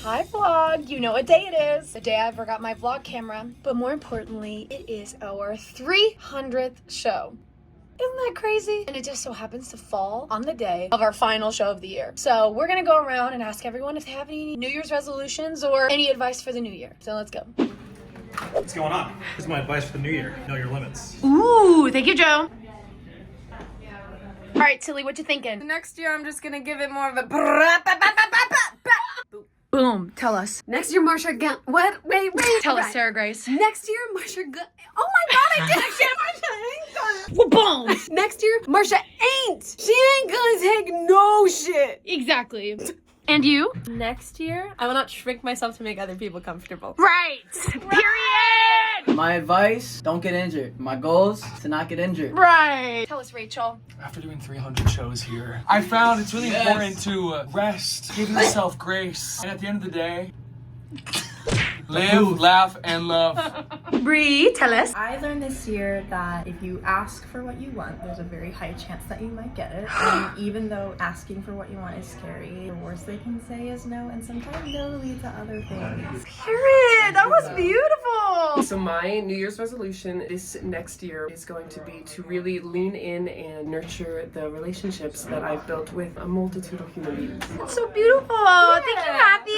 Hi vlog, you know what day it is. The day I forgot my vlog camera, but more importantly, it is our 300th show. Isn't that crazy? And it just so happens to fall on the day of our final show of the year. So we're gonna go around and ask everyone if they have any New Year's resolutions or any advice for the new year. So let's go. What's going on? Here's my advice for the new year. Know your limits. Ooh, thank you, Joe. All right, Tilly, what you thinking? Next year, I'm just gonna give it more of a. Boom, tell us. Next year, Marsha Gun. What? Wait. Tell us, Sarah Grace. Next year, Marsha Gun. Oh my God, I did. Next year, Marsha ain't gonna. Boom! Next year, Marsha ain't. She ain't gonna take no shit. Exactly. And you? Next year, I will not shrink myself to make other people comfortable. Right. Period. My advice, don't get injured. My goals, to not get injured. Right. Tell us, Rachel. After doing 300 shows here, I found it's really important to rest, give yourself grace, and at the end of the day, live, laugh, and love. Bree, tell us. I learned this year that if you ask for what you want, there's a very high chance that you might get it. And even though asking for what you want is scary, the worst they can say is no, and sometimes they'll lead to other things. Period. That was beautiful. So my New Year's resolution this next year is going to be to really lean in and nurture the relationships that I've built with a multitude of human beings. That's so beautiful. Thank you, Matthew.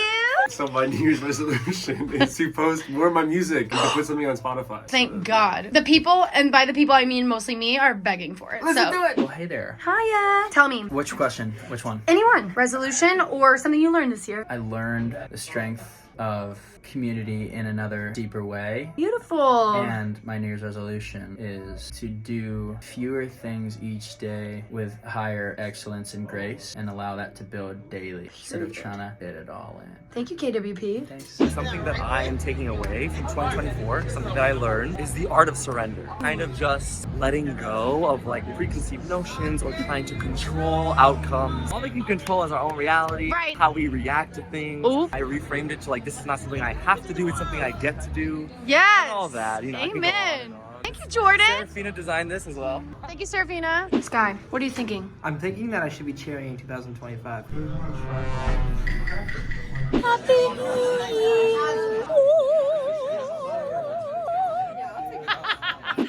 So my New Year's resolution is to post more of my music and to put something on Spotify. Thank God. The people, and by the people I mean mostly me, are begging for it. Let's do it. Well, hey there. Hiya. Tell me. Which question? Which one? Anyone. Resolution or something you learned this year. I learned the strength of community in another deeper way. Beautiful. And my New Year's resolution is to do fewer things each day with higher excellence and grace and allow that to build daily instead of trying to fit it all in. Thank you, KWP. Thanks. Something that I am taking away from 2024, something that I learned, is the art of surrender. Kind of just letting go of like preconceived notions or trying to control outcomes. All we can control is our own reality, Right. how we react to things. Ooh. I reframed it to like, this is not something I have to do, it's something I get to do. Yes. And all that, you know. I could go on Amen. and on. Thank you, Jordan. Serafina designed this as well. Thank you, Serafina. Sky, what are you thinking? I'm thinking that I should be cheering in 2025. Happy New Year.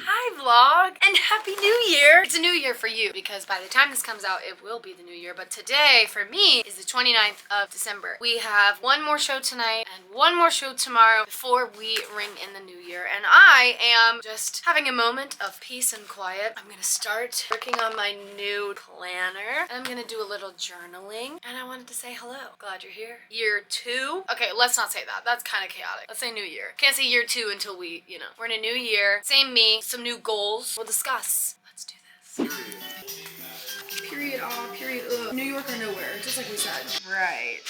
Hi vlog and happy new year. It's a new year for you because by the time this comes out it will be the new year, but today for me is the 29th of December. We have one more show tonight and one more show tomorrow before we ring in the new year, and I am just having a moment of peace and quiet. I'm gonna start working on my new planner and I'm gonna do a little journaling, and I wanted to say hello. Glad you're here. Year 2. Okay, let's not say that. That's kind of chaotic. Let's say new year. Can't say year 2 until we, we're in a new year. Same me, some new goals. We'll discuss. Let's do this. Period, period, ugh. New York or nowhere, just like we said. Right.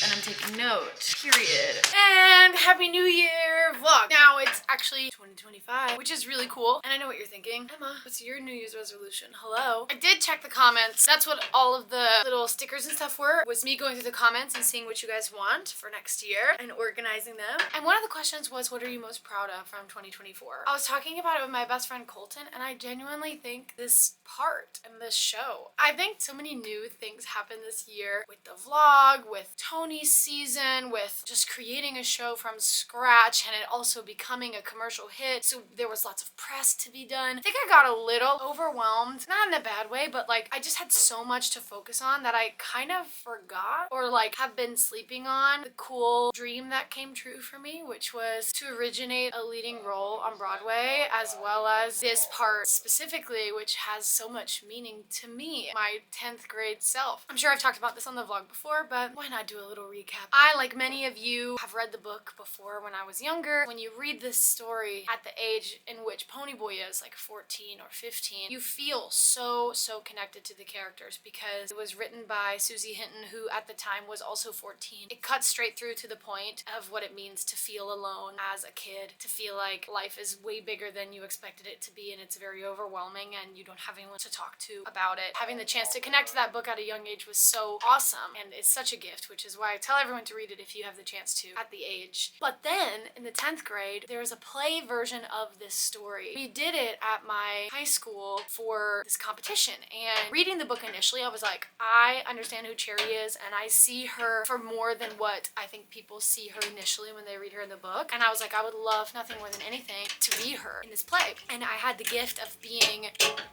And I'm taking note. Period. And happy new year vlog. Now it's actually 2025, which is really cool. And I know what you're thinking. Emma, what's your New Year's resolution? Hello. I did check the comments. That's what all of the little stickers and stuff were, was me going through the comments and seeing what you guys want for next year and organizing them. And one of the questions was, what are you most proud of from 2024? I was talking about it with my best friend Colton, and I genuinely think this part and this show. I think so many new things happened this year with the vlog, with Tony's season, with just creating a show from scratch and it also becoming a commercial hit. So there was lots of press to be done. I think I got a little overwhelmed, not in a bad way, but like I just had so much to focus on that I kind of forgot or like have been sleeping on the cool dream that came true for me, which was to originate a leading role on Broadway, as well as this part specifically, which has so much meaning to me, my 10th grade self. I'm sure I've talked about this on the vlog before, but why not do a little recap? I, like many of you, have read the book before when I was younger. When you read this story at the age in which Ponyboy is, like 14 or 15, you feel so connected to the characters because it was written by Susie Hinton, who at the time was also 14. It cuts straight through to the point of what it means to feel alone as a kid, to feel like life is way bigger than you expected it to be and it's very overwhelming and you don't have anyone to talk to about it. Having the chance to connect to that book at a young age was so awesome. awesome and it's such a gift, which is why I tell everyone to read it if you have the chance to at the age. But then in the 10th grade, there was a play version of this story. We did it at my high school for this competition, and reading the book initially, I was like, I understand who Cherry is and I see her for more than what I think people see her initially when they read her in the book. And I was like, I would love nothing more than anything to be her in this play. And I had the gift of being,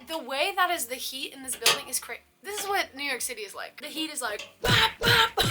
the way that is the heat in this building is crazy. This is what New York City is like. The heat is like, bop, bop.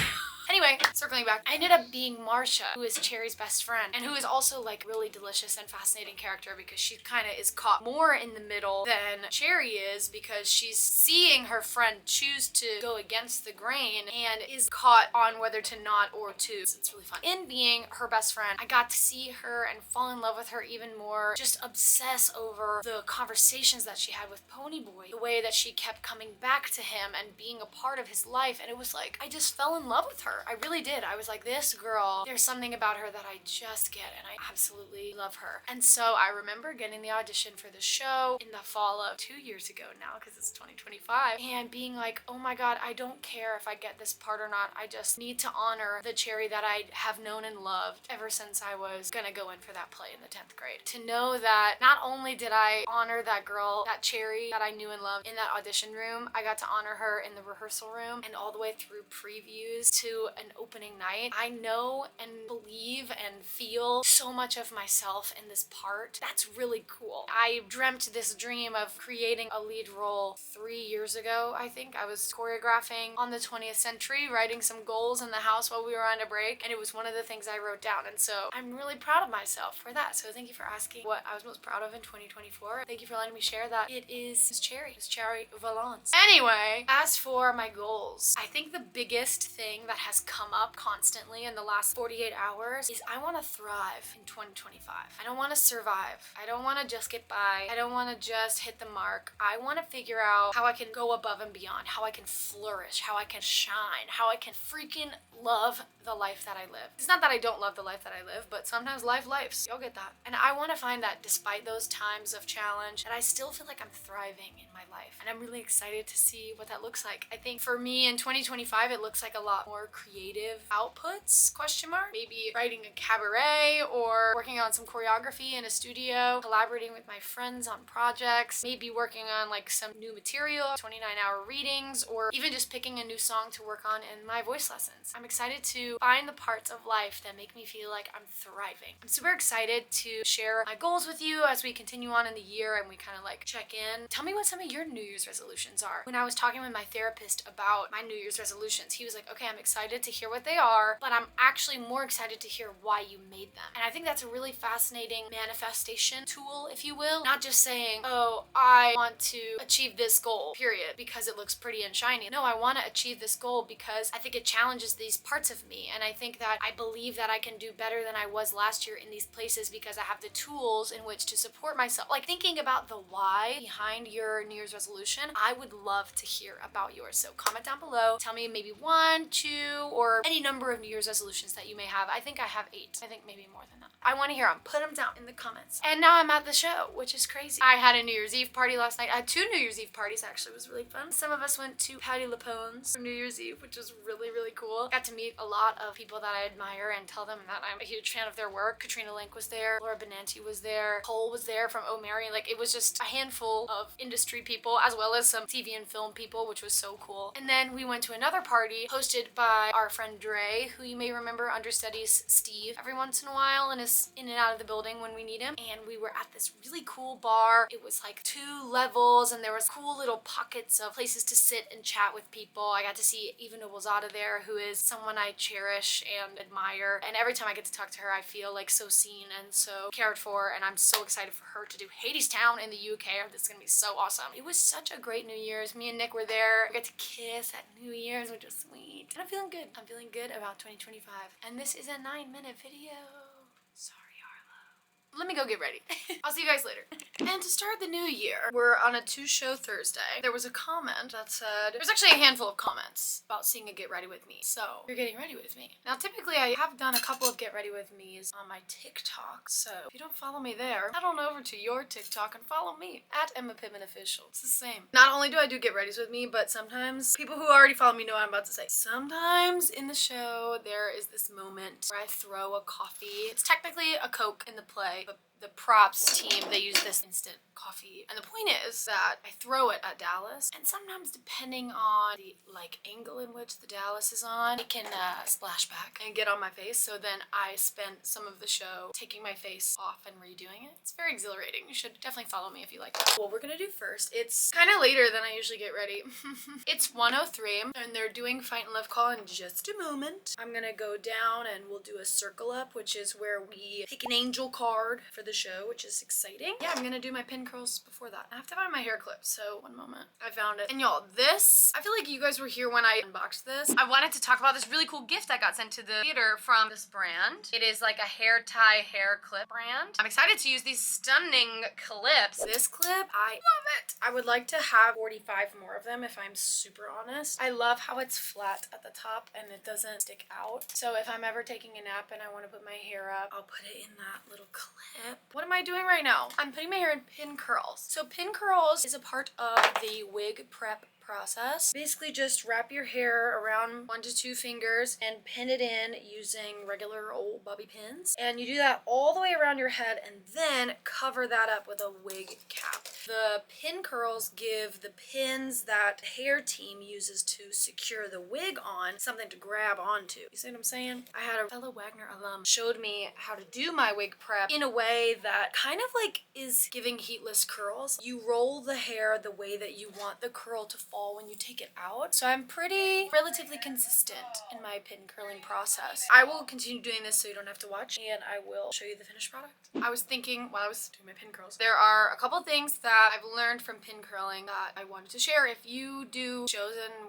Anyway, circling back, I ended up being Marcia, who is Cherry's best friend, and who is also like really delicious and fascinating character because she kind of is caught more in the middle than Cherry is, because she's seeing her friend choose to go against the grain and is caught on whether to not or to. It's really fun. In being her best friend, I got to see her and fall in love with her even more, just obsess over the conversations that she had with Ponyboy, the way that she kept coming back to him and being a part of his life, and it was like, I just fell in love with her. I really did. I was like, this girl, there's something about her that I just get, and I absolutely love her. And so I remember getting the audition for the show in the fall of 2 years ago now, because it's 2025, and being like, oh my god, I don't care if I get this part or not. I just need to honor the Cherry that I have known and loved ever since I was gonna go in for that play in the 10th grade. To know that not only did I honor that girl, that Cherry that I knew and loved in that audition room, I got to honor her in the rehearsal room and all the way through previews to an opening night. I know and believe and feel so much of myself in this part. That's really cool. I dreamt this dream of creating a lead role 3 years ago, I think. I was choreographing on the 20th century, writing some goals in the house while we were on a break, and it was one of the things I wrote down, and so I'm really proud of myself for that. So thank you for asking what I was most proud of in 2024. Thank you for letting me share that. It is Miss Cherry Valance. Anyway, as for my goals, I think the biggest thing that has come up constantly in the last 48 hours is I want to thrive in 2025. I don't want to survive. I don't want to just get by. I don't want to just hit the mark. I want to figure out how I can go above and beyond, how I can flourish, how I can shine, how I can freaking love the life that I live. It's not that I don't love the life that I live, but sometimes life lifes. Y'all get that. And I want to find that despite those times of challenge, that I still feel like I'm thriving in my life. And I'm really excited to see what that looks like. I think for me in 2025, it looks like a lot more creative outputs, question mark. Maybe writing a cabaret or working on some choreography in a studio, collaborating with my friends on projects, maybe working on like some new material, 29-hour readings, or even just picking a new song to work on in my voice lessons. I'm excited to find the parts of life that make me feel like I'm thriving. I'm super excited to share my goals with you as we continue on in the year and we kind of like check in. Tell me what some of your New Year's resolutions are. When I was talking with my therapist about my New Year's resolutions, he was like, okay, I'm excited to hear what they are, but I'm actually more excited to hear why you made them. And I think that's a really fascinating manifestation tool, if you will. Not just saying, oh, I want to achieve this goal, period, because it looks pretty and shiny. No, I want to achieve this goal because I think it challenges these parts of me. And I think that I believe that I can do better than I was last year in these places because I have the tools in which to support myself. Like thinking about the why behind your New Year's resolution, I would love to hear about yours. So comment down below. Tell me maybe 1, 2, or any number of New Year's resolutions that you may have. I think I have 8. I think maybe more than that. I want to hear them. Put them down in the comments. And now I'm at the show, which is crazy. I had a New Year's Eve party last night. I had 2 New Year's Eve parties, actually. It was really fun. Some of us went to Patti LuPone's for New Year's Eve, which was really, really cool. Got to meet a lot of people that I admire and tell them that I'm a huge fan of their work. Katrina Lenk was there. Laura Benanti was there. Cole was there from Oh Mary. Like, it was just a handful of industry people as well as some TV and film people, which was so cool. And then we went to another party hosted by our friend Dre, who you may remember understudies Steve every once in a while and is in and out of the building when we need him. And we were at this really cool bar. It was like 2 levels and there was cool little pockets of places to sit and chat with people. I got to see Eva Noblezada there, who is someone I cherish and admire. And every time I get to talk to her, I feel like so seen and so cared for. And I'm so excited for her to do Hadestown in the UK. This is gonna be so awesome. It was such a great New Year's. Me and Nick were there. We got to kiss at New Year's, which was sweet. And I'm feeling good. I'm feeling good about 2025. And this is a 9-minute video. Sorry, Arlo. let me go get ready. I'll see you guys later. And to start the new year, we're on a 2-show Thursday. There was a comment that said, there's actually a handful of comments about seeing a get ready with me. So you're getting ready with me. Now, typically I have done a couple of get ready with me's on my TikTok. So if you don't follow me there, head on over to your TikTok and follow me at emmapittmanofficial. It's the same. Not only do I do get readies with me, but sometimes people who already follow me know what I'm about to say. Sometimes in the show, there is this moment where I throw a coffee. It's technically a Coke in the play, but the props team, they use this instant coffee. And the point is that I throw it at Dallas, and sometimes depending on the angle in which the Dallas is on, it can splash back and get on my face. So then I spent some of the show taking my face off and redoing it. It's very exhilarating. You should definitely follow me if you like that. What we're gonna do first, it's kind of later than I usually get ready. It's 1:03 and they're doing Fight and Love Call in just a moment. I'm gonna go down and we'll do a circle up, which is where we pick an angel card for the show, which is exciting. Yeah, I'm gonna do my pin curls before that. I have to find my hair clip, so one moment. I found it. And y'all, this, I feel like you guys were here when I unboxed this. I wanted to talk about this really cool gift I got sent to the theater from this brand. It is like a hair tie hair clip brand. I'm excited to use these stunning clips. This clip, I love it. I would like to have 45 more of them if I'm super honest. I love how it's flat at the top and it doesn't stick out. So if I'm ever taking a nap and I want to put my hair up, I'll put it in that little clip. What am I doing right now? I'm putting my hair in pin curls. So pin curls is a part of the wig prep process. Basically just wrap your hair around 1 to 2 fingers and pin it in using regular old bobby pins. And you do that all the way around your head and then cover that up with a wig cap. The pin curls give the pins that the hair team uses to secure the wig on something to grab onto. You see what I'm saying? I had a fellow Wagner alum showed me how to do my wig prep in a way that kind of is giving heatless curls. You roll the hair the way that you want the curl to fall when you take it out. So I'm relatively consistent in my pin curling process. I will continue doing this so you don't have to watch, and I will show you the finished product. I was thinking while I was doing my pin curls, there are a couple things that I've learned from pin curling that I wanted to share. If you do shows and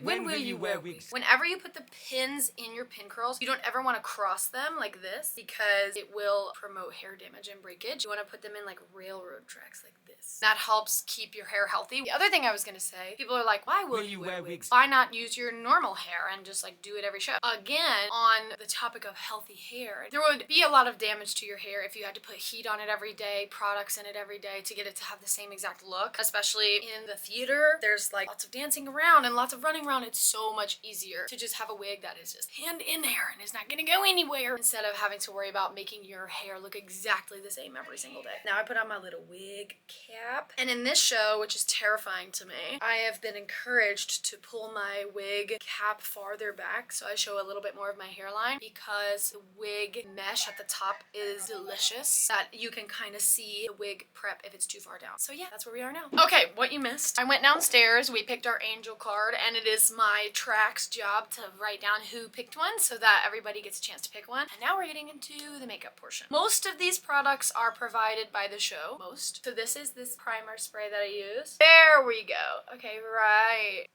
when will you wear wigs? Whenever you put the pins in your pin curls, you don't ever want to cross them like this because it will promote hair damage and breakage. You want to put them in like railroad tracks like this. That helps keep your hair healthy. The other thing I was going to say, people are like, why will you wear wigs? Why not use your normal hair and just do it every show? Again, on the topic of healthy hair, there would be a lot of damage to your hair if you had to put heat on it every day, products in it every day to get it to have the same exact look. Especially in the theater, there's lots of dancing around and lots of running around. It's so much easier to just have a wig that is just hand in there and is not going to go anywhere instead of having to worry about making your hair look exactly the same every single day. Now I put on my little wig cap, and in this show, which is terrifying to me, I have been encouraged to pull my wig cap farther back so I show a little bit more of my hairline because the wig mesh at the top is delicious, that you can kind of see the wig prep if it's too far down. So yeah, that's where we are now. Okay, what you missed. I went downstairs, we picked our angel card, and it is my track's job to write down who picked one so that everybody gets a chance to pick one. And now we're getting into the makeup portion. Most of these products are provided by the show. Most. So this is this primer spray that I use. There we go. Okay, right.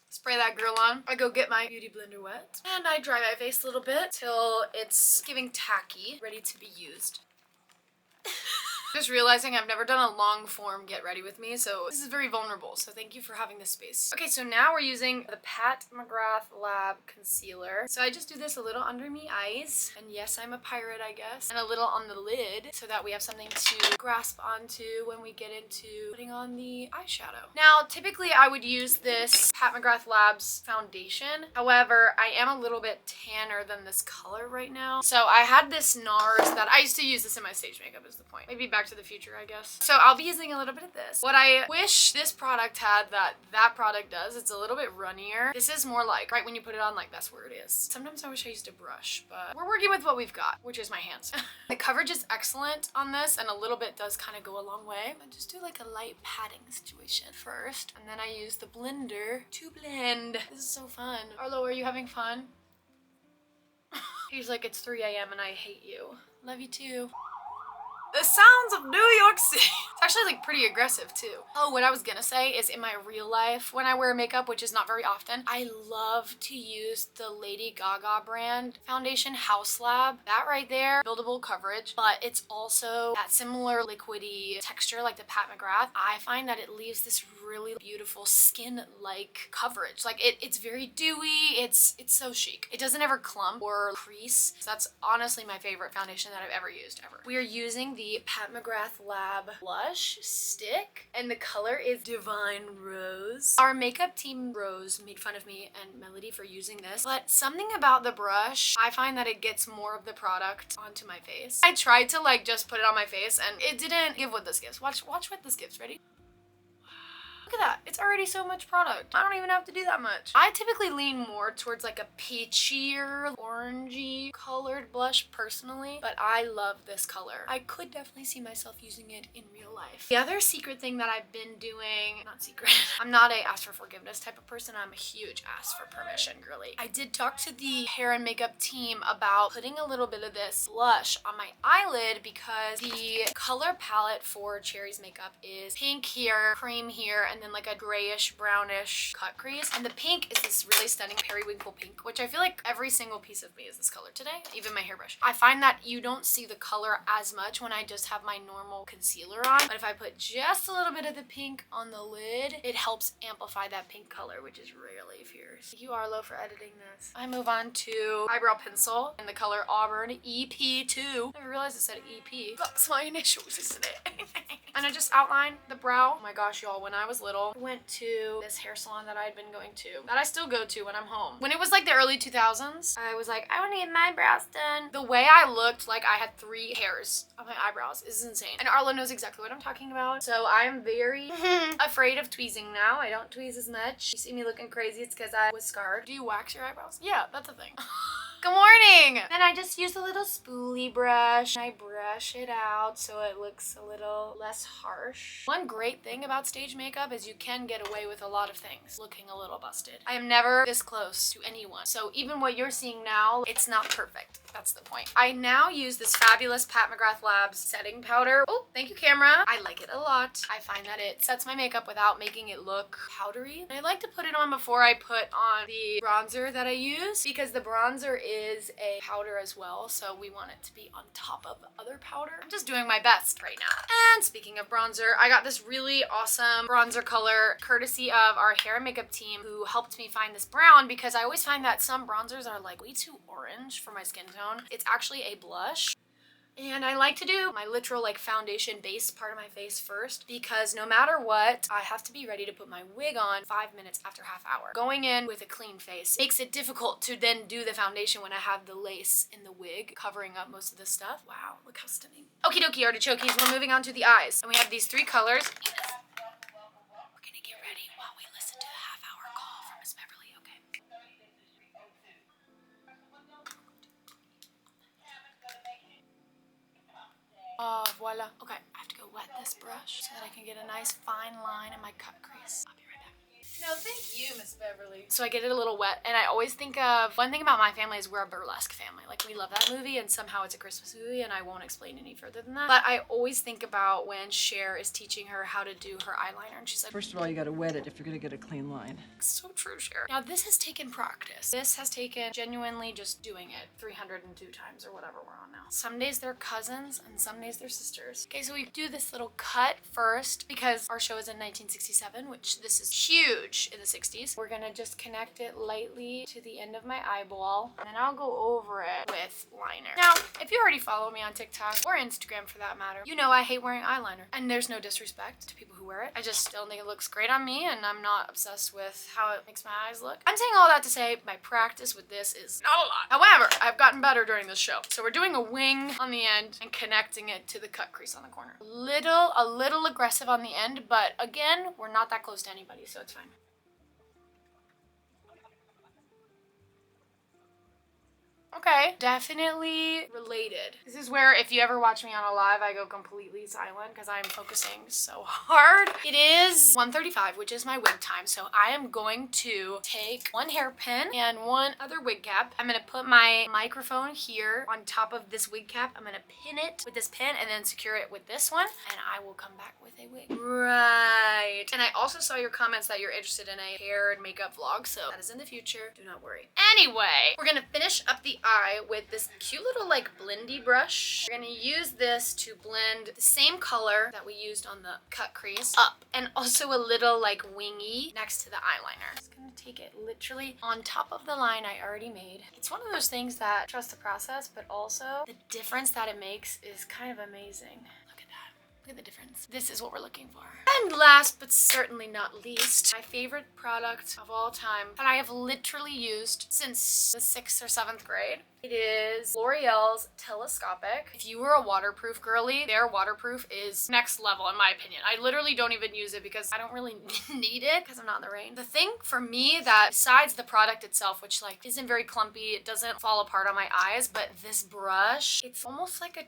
Spray that girl on. I go get my beauty blender wet and I dry my face a little bit till it's giving tacky, ready to be used. Just realizing I've never done a long form get ready with me, so this is very vulnerable, so thank you for having this space. Okay, so now we're using the Pat McGrath Lab Concealer. So I just do this a little under me eyes, and yes, I'm a pirate, I guess, and a little on the lid so that we have something to grasp onto when we get into putting on the eyeshadow. Now, typically I would use this Pat McGrath Labs foundation. However, I am a little bit tanner than this color right now. So I had this NARS that I used to use this in my stage makeup is the point. Maybe Back to the Future, I guess. So I'll be using a little bit of this. What I wish this product had that product does, it's a little bit runnier. This is more like, right when you put it on, that's where it is. Sometimes I wish I used a brush, but we're working with what we've got, which is my hands. The coverage is excellent on this, and a little bit does kind of go a long way. I just do a light patting situation first, and then I use the blender to blend. This is so fun. Arlo, are you having fun? He's like, it's 3 a.m. and I hate you. Love you too. The sounds of New York City. It's actually like pretty aggressive too. Oh, what I was gonna say is in my real life, when I wear makeup, which is not very often, I love to use the Lady Gaga brand foundation House Lab. That right there, buildable coverage, but it's also that similar liquidy texture like the Pat McGrath. I find that it leaves this really beautiful skin-like coverage. Like it's very dewy, it's so chic. It doesn't ever clump or crease. So that's honestly my favorite foundation that I've ever used ever. We are using the Pat McGrath Lab blush stick and the color is Divine Rose. Our makeup team Rose made fun of me and Melody for using this, but something about the brush, I find that it gets more of the product onto my face. I tried to like just put it on my face and it didn't give what this gives. Watch what this gives. Ready? Look at that. It's already so much product. I don't even have to do that much. I typically lean more towards like a peachier, orangey colored blush personally, but I love this color. I could definitely see myself using it in real life. The other secret thing that I've been doing, not secret, I'm not a ask for forgiveness type of person. I'm a huge ask for permission girly. I did talk to the hair and makeup team about putting a little bit of this blush on my eyelid because the color palette for Cherry's makeup is pink here, cream here, and then like a grayish brownish cut crease, and the pink is this really stunning periwinkle pink, which I feel like every single piece of me is this color today, even my hairbrush. I find that you don't see the color as much when I just have my normal concealer on, but if I put just a little bit of the pink on the lid, it helps amplify that pink color, which is really fierce. Thank you, Arlo, for editing this. I move on to eyebrow pencil in the color Auburn EP2. I realized it said EP. That's my initials, isn't it? And I just outline the brow. Oh my gosh, y'all, when I was little, I went to this hair salon that I had been going to, that I still go to when I'm home. When it was like the early 2000s, I was like, I want to get my brows done. The way I looked like I had 3 hairs on my eyebrows is insane. And Arlo knows exactly what I'm talking about. So I'm very afraid of tweezing now. I don't tweeze as much. You see me looking crazy, it's because I was scarred. Do you wax your eyebrows? Yeah, that's a thing. Good morning! Then I just use a little spoolie brush and I brush it out so it looks a little less harsh. One great thing about stage makeup is you can get away with a lot of things looking a little busted. I am never this close to anyone. So even what you're seeing now, it's not perfect. That's the point. I now use this fabulous Pat McGrath Labs setting powder. Oh, thank you, camera. I like it a lot. I find that it sets my makeup without making it look powdery. And I like to put it on before I put on the bronzer that I use because the bronzer is a powder as well, so we want it to be on top of other powder. I'm just doing my best right now. And speaking of bronzer, I got this really awesome bronzer color courtesy of our hair and makeup team who helped me find this brown because I always find that some bronzers are like way too orange for my skin tone. It's actually a blush. And I like to do my literal like foundation base part of my face first because no matter what, I have to be ready to put my wig on 5 minutes after half hour. Going in with a clean face makes it difficult to then do the foundation when I have the lace in the wig covering up most of this stuff. Wow, look how stunning. Okie dokie artichokes, we're moving on to the eyes. And we have these 3 colors. We're gonna get ready while we listen to the half-hour call from Miss Beverly, okay? Oh, voila. Okay, I have to go wet this brush so that I can get a nice fine line in my cut crease. I'll be right back. No, thank you, Miss Beverly. So I get it a little wet, and I always think of, one thing about my family is we're a burlesque family. Like, we love that movie, and somehow it's a Christmas movie, and I won't explain any further than that. But I always think about when Cher is teaching her how to do her eyeliner, and she's like, First of all, you gotta wet it if you're gonna get a clean line. so true, Cher. Now, this has taken practice. This has taken genuinely just doing it 302 times or whatever we're on now. Some days they're cousins, and some days they're sisters. Okay, so we do this little cut first because our show is in 1967, which this is huge in the 60s. We're gonna just connect it lightly to the end of my eyeball, and then I'll go over it with liner. Now, if you already follow me on TikTok or Instagram for that matter, you know I hate wearing eyeliner, and there's no disrespect to people who wear it. I just don't think it looks great on me, and I'm not obsessed with how it makes my eyes look. I'm saying all that to say my practice with this is not a lot. However, I've gotten better during this show. So we're doing a wing on the end and connecting it to the cut crease on the corner. A little aggressive on the end, but again, we're not that close to anybody, so it's fine. Okay, eye, definitely related. This is where if you ever watch me on a live, I go completely silent because I'm focusing so hard. It is 1:35, which is my wig time. So I am going to take one hairpin and one other wig cap. I'm gonna put my microphone here on top of this wig cap. I'm gonna pin it with this pin and then secure it with this one, and I will come back with a wig. Right. And I also saw your comments that you're interested in a hair and makeup vlog, so that is in the future. Do not worry. Anyway, we're gonna finish up the eye with this cute little like blendy brush. We're gonna use this to blend the same color that we used on the cut crease up, and also a little like wingy next to the eyeliner. Just gonna take it literally on top of the line I already made. It's one of those things that trust the process, but also the difference that it makes is kind of amazing. Look at that. Look at the difference. This is what we're looking for. And last but certainly not least, my favorite product of all time that I have literally used since the 6th or 7th grade. It is L'Oreal's Telescopic. If you were a waterproof girly, their waterproof is next level in my opinion. I literally don't even use it because I don't really need it because I'm not in the rain. The thing for me that besides the product itself, which like isn't very clumpy, it doesn't fall apart on my eyes, but this brush, it's almost like a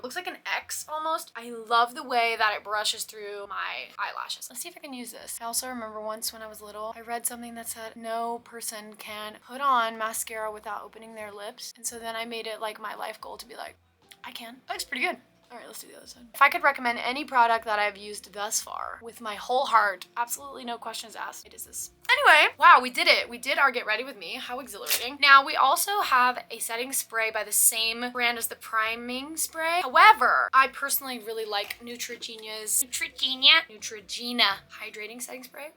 looks like an X almost. I love the way that it brushes through my eyelashes. Let's see if I can use this. I also remember once when I was little, I read something that said no person can put on mascara without opening their lips. And so then I made it like my life goal to be like, I can. That looks pretty good. All right, let's do the other side. If I could recommend any product that I've used thus far with my whole heart, absolutely no questions asked, it is this. Anyway, wow, we did it. We did our Get Ready With Me. How exhilarating. Now, we also have a setting spray by the same brand as the priming spray. However, I personally really like Neutrogena's Neutrogena hydrating setting spray.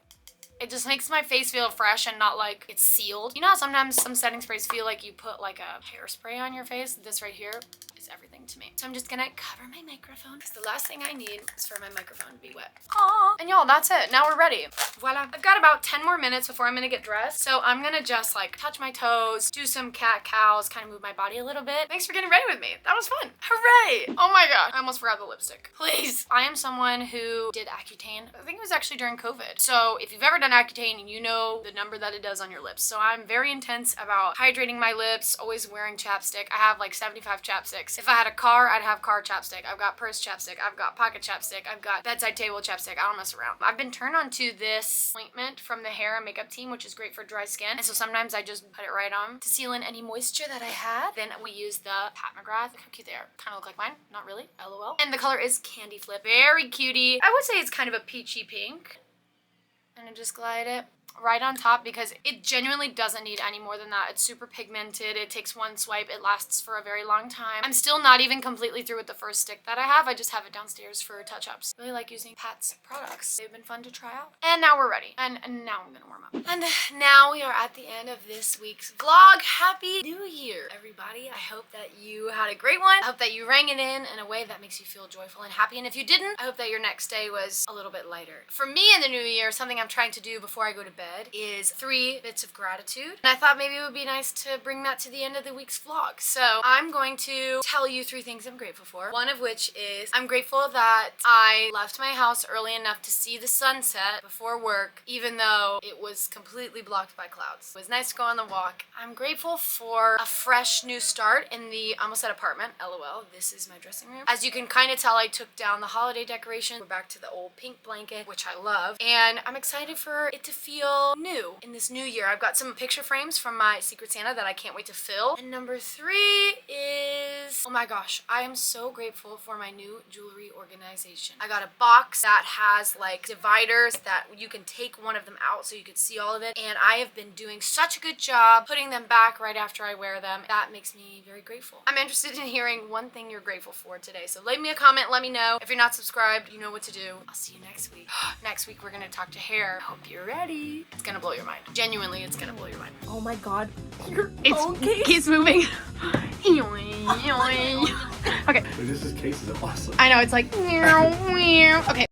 It just makes my face feel fresh and not like it's sealed. You know how sometimes some setting sprays feel like you put like a hairspray on your face? This right here is everything to me. So I'm just gonna cover my microphone because the last thing I need is for my microphone to be wet. Aww. And y'all, that's it. Now we're ready. Voila. I've got about 10 more minutes before I'm gonna get dressed. So I'm gonna just like touch my toes, do some cat-cows, kind of move my body a little bit. Thanks for getting ready with me. That was fun. Hooray. Oh my god. I almost forgot the lipstick. Please. I am someone who did Accutane. I think it was actually during COVID. So if you've ever done Accutane, you know the number that it does on your lips. So I'm very intense about hydrating my lips, always wearing chapstick. I have like 75 chapsticks. If I had a car, I'd have car chapstick. I've got purse chapstick. I've got pocket chapstick. I've got bedside table chapstick. I don't mess around. I've been turned on to this ointment from the hair and makeup team, which is great for dry skin. And so sometimes I just put it right on to seal in any moisture that I had. Then we use the Pat McGrath. Look how cute they are. Kind of look like mine. Not really. LOL. And the color is Candy Flip. Very cutie. I would say it's kind of a peachy pink. And I just glide it right on top because it genuinely doesn't need any more than that. It's super pigmented. It takes one swipe. It lasts for a very long time. I'm still not even completely through with the first stick that I have. I just have it downstairs for touch-ups. Really like using Pat's products. They've been fun to try out. And now we're ready. And now I'm gonna warm up. And now we are at the end of this week's vlog. Happy New Year, everybody. I hope that you had a great one. I hope that you rang it in a way that makes you feel joyful and happy. And if you didn't, I hope that your next day was a little bit lighter. For me in the new year, something I'm trying to do before I go to bed is 3 bits of gratitude. And I thought maybe it would be nice to bring that to the end of the week's vlog. So I'm going to tell you 3 things I'm grateful for. One of which is I'm grateful that I left my house early enough to see the sunset before work, even though it was completely blocked by clouds. It was nice to go on the walk. I'm grateful for a fresh new start in the almost set apartment. LOL, this is my dressing room. As you can kind of tell, I took down the holiday decoration. We're back to the old pink blanket, which I love. And I'm excited for it to feel new in this new year. I've got some picture frames from my Secret Santa that I can't wait to fill. And number 3 is, oh my gosh, I am so grateful for my new jewelry organization. I got a box that has like dividers that you can take one of them out so you can see all of it. And I have been doing such a good job putting them back right after I wear them. That makes me very grateful. I'm interested in hearing one thing you're grateful for today. So leave me a comment, let me know. If you're not subscribed, you know what to do. I'll see you next week. Next week, we're gonna talk to hair. I hope you're ready. It's gonna blow your mind. Genuinely, it's gonna blow your mind. Oh my god. It keeps moving. Okay. This is awesome. I know, it's like, okay.